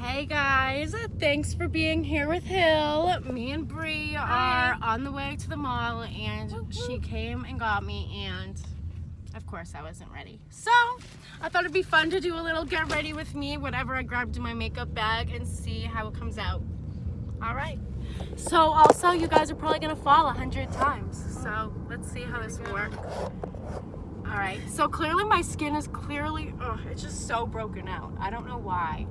Hey guys, thanks for being here with Hill. Me and Bree are on the way to the mall and she came and got me and of course I wasn't ready. So I thought it'd be fun to do a little get ready with me, whatever I grabbed in my makeup bag, and see how it comes out. Alright. So also you guys are probably gonna fall 100 times. So let's see how this works. Alright, so clearly my skin is it's just so broken out. I don't know why.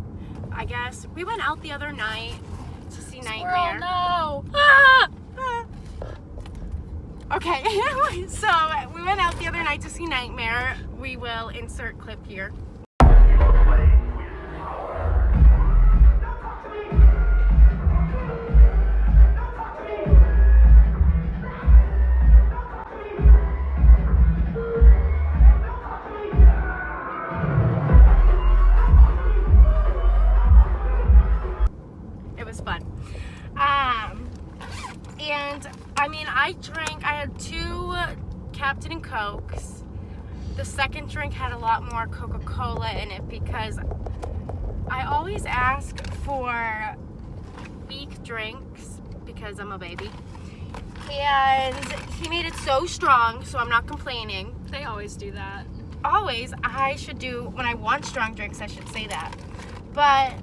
I guess we went out the other night to see Nightmare. No! Ah! Ah! Okay, so we went out the other night to see Nightmare. We will insert clip here. Fun. And I mean, I had 2 Captain and Cokes. The second drink had a lot more Coca-Cola in it because I always ask for weak drinks because I'm a baby. And he made it so strong, so I'm not complaining. They always do that. Always. I should do, when I want strong drinks, I should say that. But,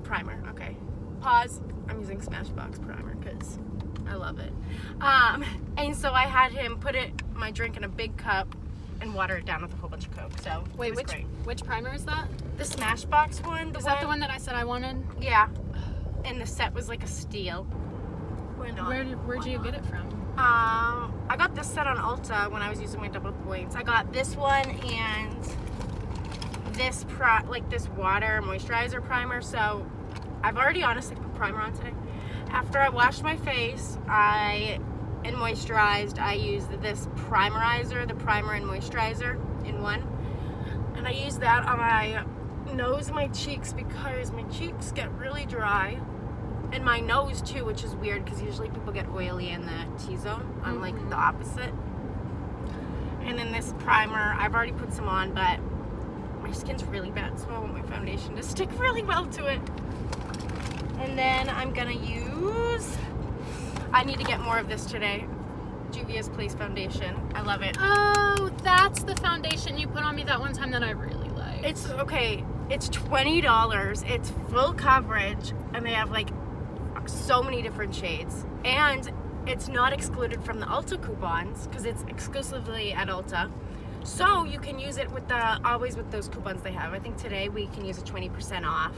primer, okay. Pause. I'm using Smashbox primer because I love it. And so I had him put my drink in a big cup and water it down with a whole bunch of Coke. So wait, which primer is that? The Smashbox one. Is that the one that I said I wanted? Yeah. And the set was like a steal. Where'd you get it from? I got this set on Ulta when I was using my double points. I got this one and this this water moisturizer primer. So I've already honestly put primer on today. After I washed my face and moisturized, I used this primerizer, the primer and moisturizer in one. And I used that on my nose and my cheeks because my cheeks get really dry. And my nose too, which is weird because usually people get oily in the T-zone. I'm like the opposite. And then this primer, I've already put some on, but my skin's really bad, so I want my foundation to stick really well to it. And then I'm gonna I need to get more of this today. Juvia's Place foundation. I love it. Oh, that's the foundation you put on me that one time that I really liked. It's okay. It's $20. It's full coverage, and they have like so many different shades. And it's not excluded from the Ulta coupons because it's exclusively at Ulta. So you can use it with always with those coupons they have. I think today we can use a 20% off.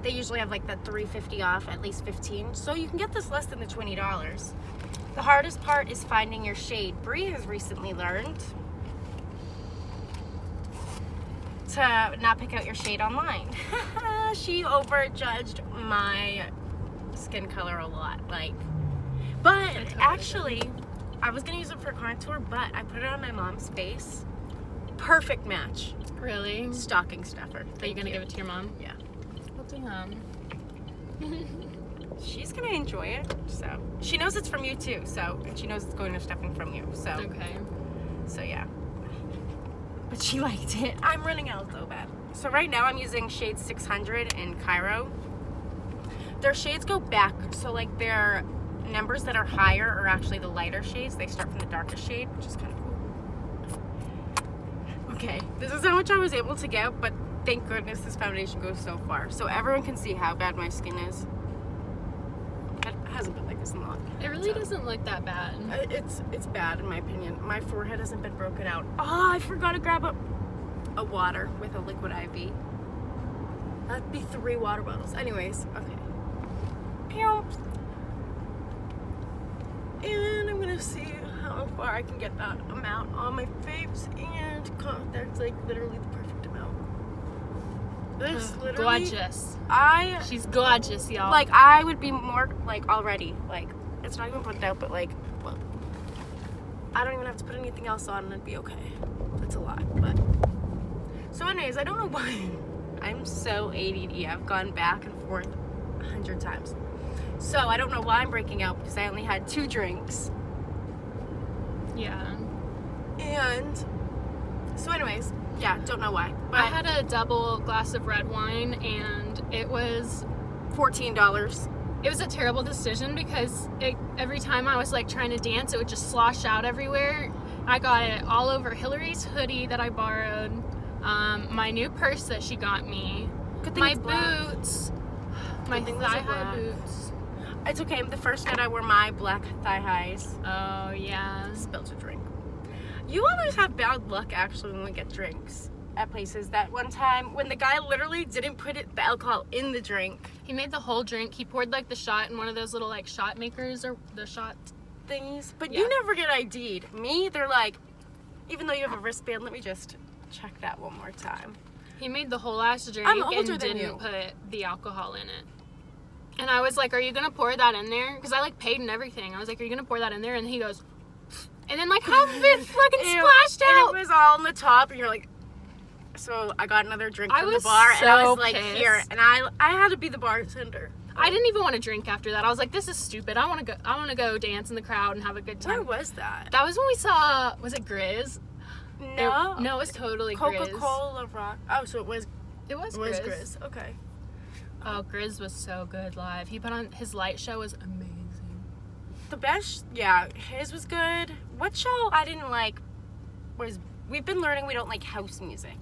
They usually have like that $3.50 off, at least 15. So you can get this less than the $20. The hardest part is finding your shade. Bree has recently learned to not pick out your shade online. She overjudged my skin color a lot. But actually, I was gonna use it for contour, but I put it on my mom's face. Perfect match. Really? Stocking stuffer. Are you gonna give it to your mom? Yeah. She's gonna enjoy it, so she knows it's from you too, and she knows it's going to stuffing from you, so okay. So yeah, but she liked it. I'm running out so bad. So right now I'm using shade 600 in Cairo. Their shades go back, so like their numbers that are higher are actually the lighter shades. They start from the darkest shade, which is kind of cool. Okay, this is how much I was able to get, but thank goodness this foundation goes so far. So everyone can see how bad my skin is. It hasn't been like this in long. It really doesn't look that bad. It's bad in my opinion. My forehead hasn't been broken out. Oh, I forgot to grab a water with a liquid IV. That'd be 3 water bottles. Anyways, okay. And I'm gonna see how far I can get that amount on my face, and that's like literally the perfect amount. This literally gorgeous. She's gorgeous, y'all. Like I would be more like already like it's not even put out, but like well, I don't even have to put anything else on and it'd be okay. That's a lot, but so anyways, I don't know why I'm so ADD. I've gone back and forth 100 times. So I don't know why I'm breaking out because I only had 2 drinks. Yeah. And so anyways, Yeah, don't know why. But I had a double glass of red wine, and it was $14. It was a terrible decision because every time I was like trying to dance, it would just slosh out everywhere. I got it all over Hillary's hoodie that I borrowed, my new purse that she got me, Good thing my it's black. boots, my Good thing those are thigh-high black. boots. It's okay. The first night I wore my black thigh highs. Oh, yeah. Spilled a drink. You always have bad luck actually when we get drinks at places. That one time when the guy literally didn't put the alcohol in the drink. He made the whole drink. He poured like the shot in one of those little like shot makers or the shot Things, but Yeah. you never get ID'd. Me, they're like, even though you have a wristband, let me just check that one more time. He made the whole ass drink I'm older and than didn't you. put the alcohol in it. And I was like, are you going to pour that in there? Because I like paid and everything. I was like, are you going to pour that in there? And he goes, and then like half of it fucking Ew. splashed out. And it was all on the top, and you're like, so I got another drink I from the was bar, and I so was like, pissed. here, and I had to be the bartender. I didn't even want to drink after that. I was like, this is stupid. I want to go dance in the crowd and have a good Where time. was that? That was when we saw, was it Grizz? No. No, it was totally Grizz. Coca-Cola Rock. Oh, so it was It was Grizz. Grizz. Okay. Oh, Grizz was so good live. He put on, his light show was amazing. The best, yeah, his was good. What show I didn't like was, we've been learning we don't like house music.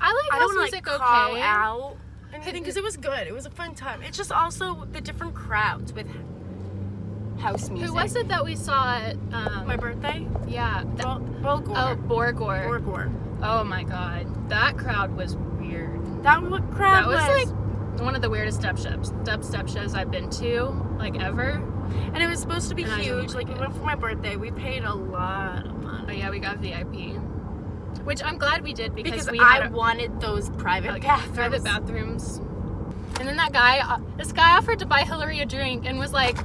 I like I house don't music like call okay. out anything because it was good. It was a fun time. It's just also the different crowds with house music. Who was it that we saw at, My birthday? yeah. Bulgor. Oh, Borgor. Borgor. Oh my god. That crowd was weird. That crowd That was like one of the weirdest dubstep shows I've been to, like ever. and it was supposed to be And I didn't huge. Like, like we it. went for my birthday. We paid a lot of Oh money. yeah, we got VIP. Which I'm glad we did because we I had wanted those private bathrooms. private bathrooms. And then this guy offered to buy Hillary a drink and was like,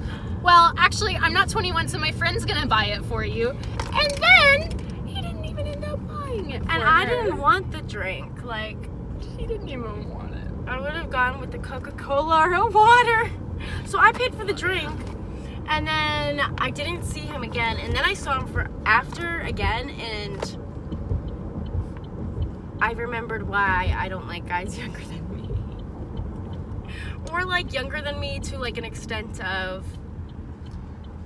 well, actually, I'm not 21, so my friend's gonna buy it for you. And then he didn't even end up buying it for And I her. didn't want the drink. Like, He didn't even want it. I would have gone with the Coca-Cola or water. So I paid for the drink. And then I didn't see him again. And then I saw him for after again. And I remembered why I don't like guys younger than me. Or like younger than me to like an extent of,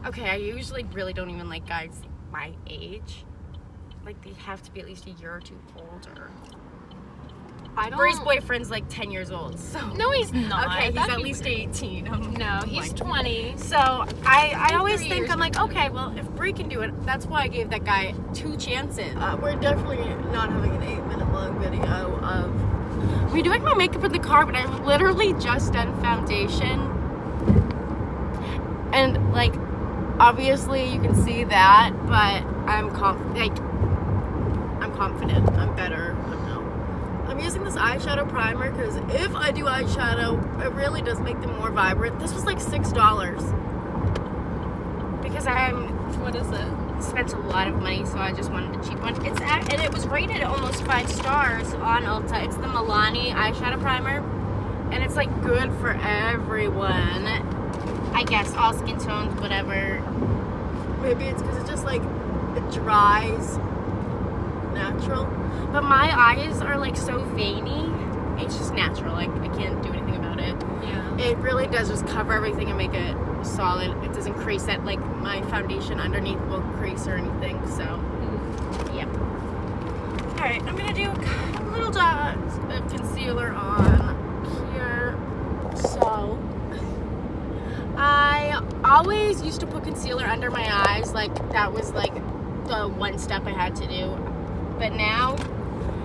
okay, I usually really don't even like guys my age. Like they have to be at least a year or two older. I don't. Bree's boyfriend's like 10 years old, so. No, he's not. Okay, he's That'd at be least weird. 18. No, he's 20. So I always 3 think, years I'm like, okay, well, if Bree can do it, that's why I gave that guy 2 chances. We're definitely not having an 8-minute long video of me doing my makeup in the car, but I've literally just done foundation. And like, obviously you can see that, but I'm confident. I'm better. I don't know. I'm using this eyeshadow primer because if I do eyeshadow, it really does make them more vibrant. This was like $6 because What is it? spent a lot of money, so I just wanted a cheap one. And it was rated almost 5 stars on Ulta. It's the Milani eyeshadow primer, and it's like good for everyone. I guess all skin tones, whatever. Maybe it's because it's just like it dries natural. But my eyes are like so veiny. It's just natural. Like I can't do anything about it. Yeah. It really does just cover everything and make it solid. It doesn't crease it like my foundation underneath will crease or anything. So, yep. Alright, I'm gonna do little dots of concealer on here. So, I always used to put concealer under my eyes. Like, that was like the one step I had to do. But now,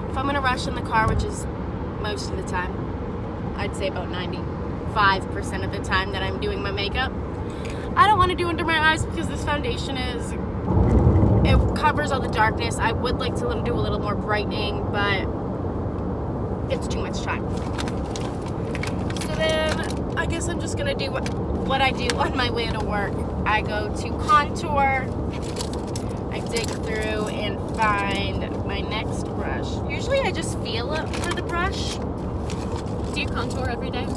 if I'm gonna rush in the car, which is most of the time, I'd say about 95% of the time that I'm doing my makeup, I don't want to do under my eyes because this foundation it covers all the darkness. I would like to do a little more brightening, but it's too much time. So then I guess I'm just gonna do what I do on my way to work. I go to contour, I dig through and find my next brush. Usually I just feel it for the brush. Do you contour every day?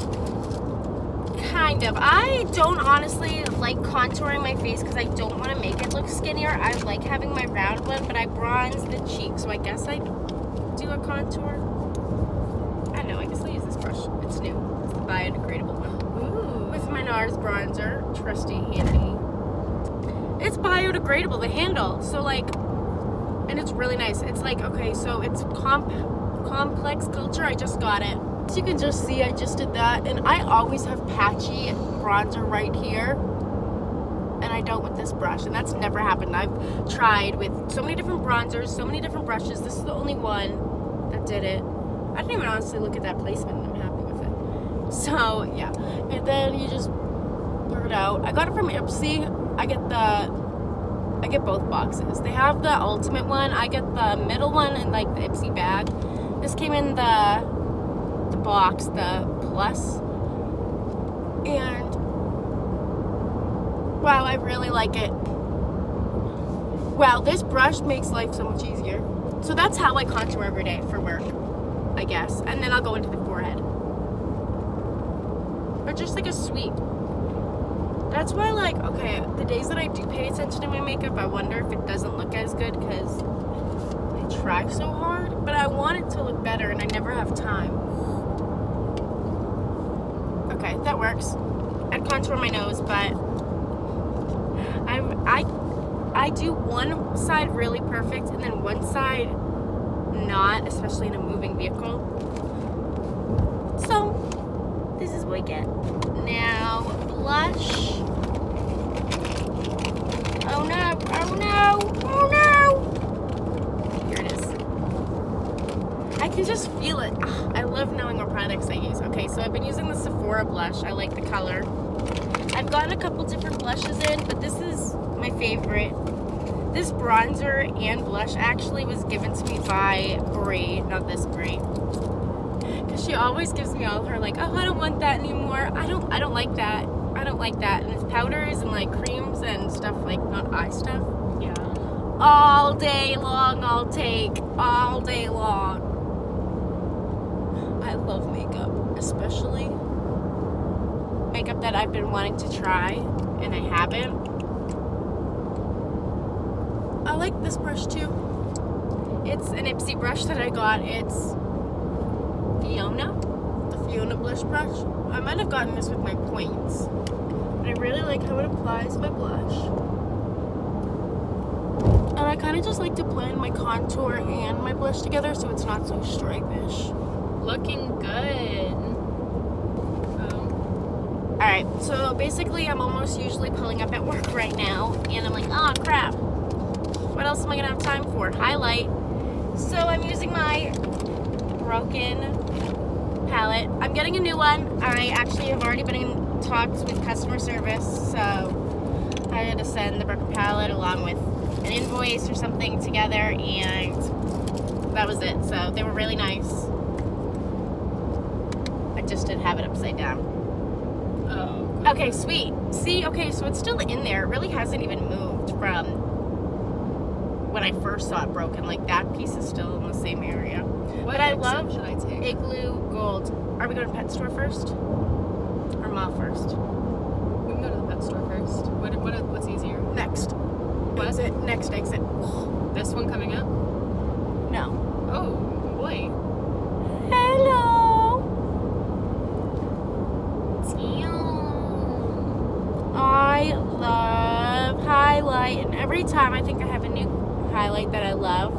Kind of. I don't honestly like contouring my face because I don't want to make it look skinnier. I like having my round one, but I bronze the cheek, so I guess I do a contour. I don't know, I guess I'll use this brush. It's new. It's the biodegradable one. Ooh. With my NARZ bronzer, trusty handy. It's biodegradable, the handle. So like, and it's really nice. It's like, okay, so it's complex culture. I just got it. So you can just see I just did that. And I always have patchy bronzer right here. And I don't with this brush. And that's never happened. I've tried with so many different bronzers, so many different brushes. This is the only one that did it. I didn't even honestly look at that placement and I'm happy with it. So yeah. And then you just blur it out. I got it from Ipsy. I get both boxes. They have the ultimate one. I get the middle one in like the Ipsy bag. This came in the box, the plus. And wow, I really like it. Wow, this brush makes life so much easier. So that's how I contour every day for work, I guess. And then I'll go into the forehead. Or just like a sweep. That's why, like, okay, the days that I do pay attention to my makeup, I wonder if it doesn't look as good because I try so hard, but I want it to look better and I never have time. Okay, that works. I'd contour my nose, but I do one side really perfect and then one side not, especially in a moving vehicle. So, this is what I get. Now, blush. Oh no, oh no, oh no! Here it is. I can just feel it. I love knowing what products I use. Okay, so I've been using the Sephora blush. I like the color. I've gotten a couple different blushes in, but this is my favorite. This bronzer and blush actually was given to me by Bree, not this Bree. Because she always gives me all her like, oh, I don't want that anymore. I don't like that. I don't like that. And it's powders and like creams and stuff like, not eye stuff. Yeah. All day long I'll take. All day long. I love makeup. Especially makeup that I've been wanting to try and I haven't. I like this brush too. It's an Ipsy brush that I got. It's the Fiona blush brush. I might have gotten this with my points. But I really like how it applies my blush. And I kind of just like to blend my contour and my blush together so it's not so stripish. Looking good. Alright, so basically I'm almost usually pulling up at work right now. And I'm like, oh crap. What else am I going to have time for? Highlight. So I'm using my broken palette. I'm getting a new one. I actually have already been in talks with customer service, so I had to send the broken palette along with an invoice or something together, and that was it. So they were really nice. I just didn't have it upside down. Oh. Okay, sweet. See, okay, so it's still in there. It really hasn't even moved from when I first saw it broken. Like, that piece is still in the same area. What but I love should I take? Igloo Gold. Are we going to pet store first? Or mall first? We can go to the pet store first. What's easier? Next. What? Exit. Next exit. This one coming up? No. Oh, boy. Hello. I love highlight, and every time I think I have a new highlight that I love.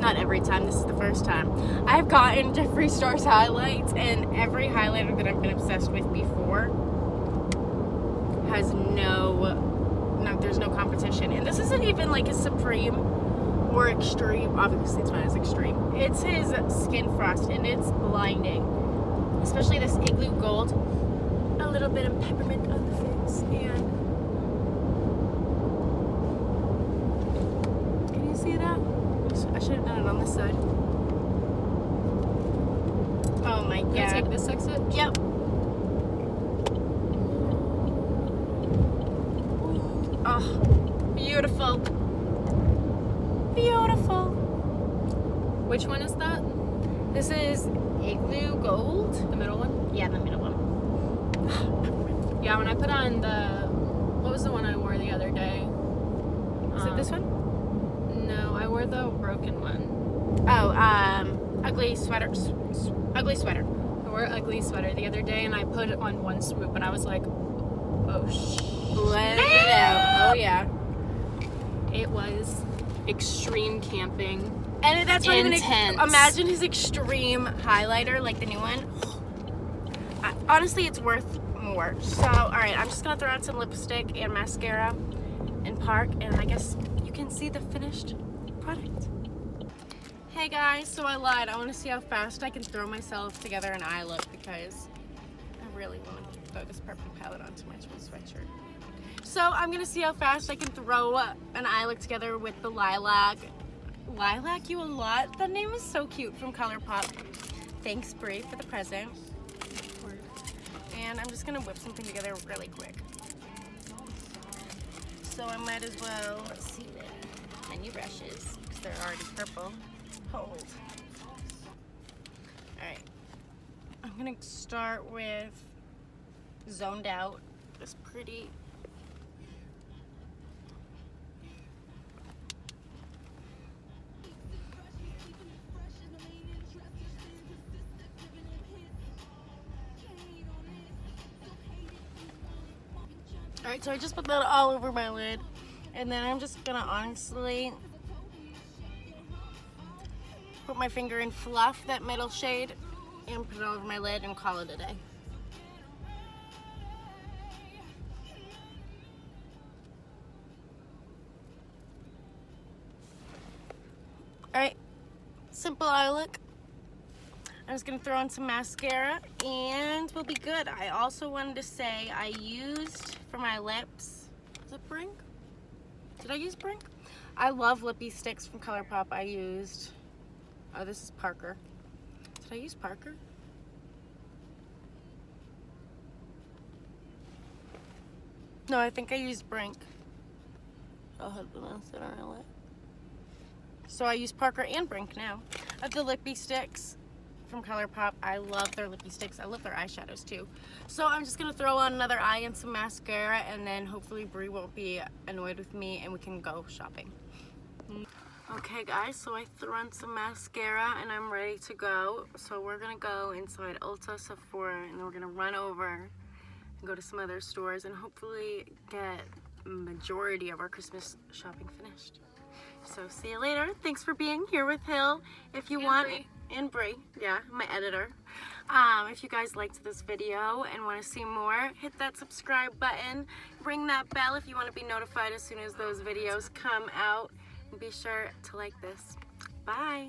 Not every time, this is the first time. I've gotten Jeffree Star's highlights, and every highlighter that I've been obsessed with before has there's no competition. And this isn't even like a Supreme or Extreme. Obviously it's not as extreme. It's his Skin Frost, and it's blinding. Especially this Igloo Gold. A little bit of Peppermint on the face, and can you see that? I should have done it on this side. Oh my god. Can I take this exit? Yep. Oh, beautiful. Beautiful. Which one is that? This is Igloo Gold. The middle one? Yeah, the middle one. Yeah, when I put on what was the one I wore the other day? Is it this one? No, I wore the broken one. Oh, ugly sweater. Ugly sweater. I wore ugly sweater the other day and I put it on one swoop and I was like, oh Blend it out. Oh yeah. It was extreme camping. And that's not even Intense. imagine his extreme highlighter, like the new one. Honestly, it's worth more. So, all right, I'm just gonna throw out some lipstick and mascara and park, and I guess you can see the finished product. Hey guys, so I lied. I want to see how fast I can throw myself together an eye look because I really want to throw this purple palette onto my sweatshirt. So I'm gonna see how fast I can throw an eye look together with the lilac. Lilac you a lot. The name is so cute from ColourPop. Thanks Bree for the present. And I'm just gonna whip something together really quick. So I might as well, let's see my new brushes because they're already purple. Hold. Alright. I'm gonna start with Zoned Out. This pretty. Alright, so I just put that all over my lid. And then I'm just gonna honestly put my finger in Fluff, that middle shade, and put it over my lid and call it a day. Alright, simple eye look. I'm just gonna throw on some mascara and we'll be good. I also wanted to say I used for my lips, is it Brink? Did I use Brink? I love lippy sticks from ColourPop. I used, oh this is Parker. Did I use Parker? No, I think I used Brink. I'll have the mascara on my lip. So I use Parker and Brink now. Of the lippy sticks from ColourPop. I love their lippy sticks. I love their eyeshadows too. So I'm just gonna throw on another eye and some mascara, and then hopefully Bree won't be annoyed with me and we can go shopping. Okay guys, so I threw on some mascara and I'm ready to go. So we're gonna go inside Ulta, Sephora, and then we're gonna run over and go to some other stores and hopefully get a majority of our Christmas shopping finished. So see you later. Thanks for being here with Hill. If you want, and Bree, yeah, my editor. If you guys liked this video and want to see more, hit that subscribe button. Ring that bell if you want to be notified as soon as those videos come out. And be sure to like this. Bye.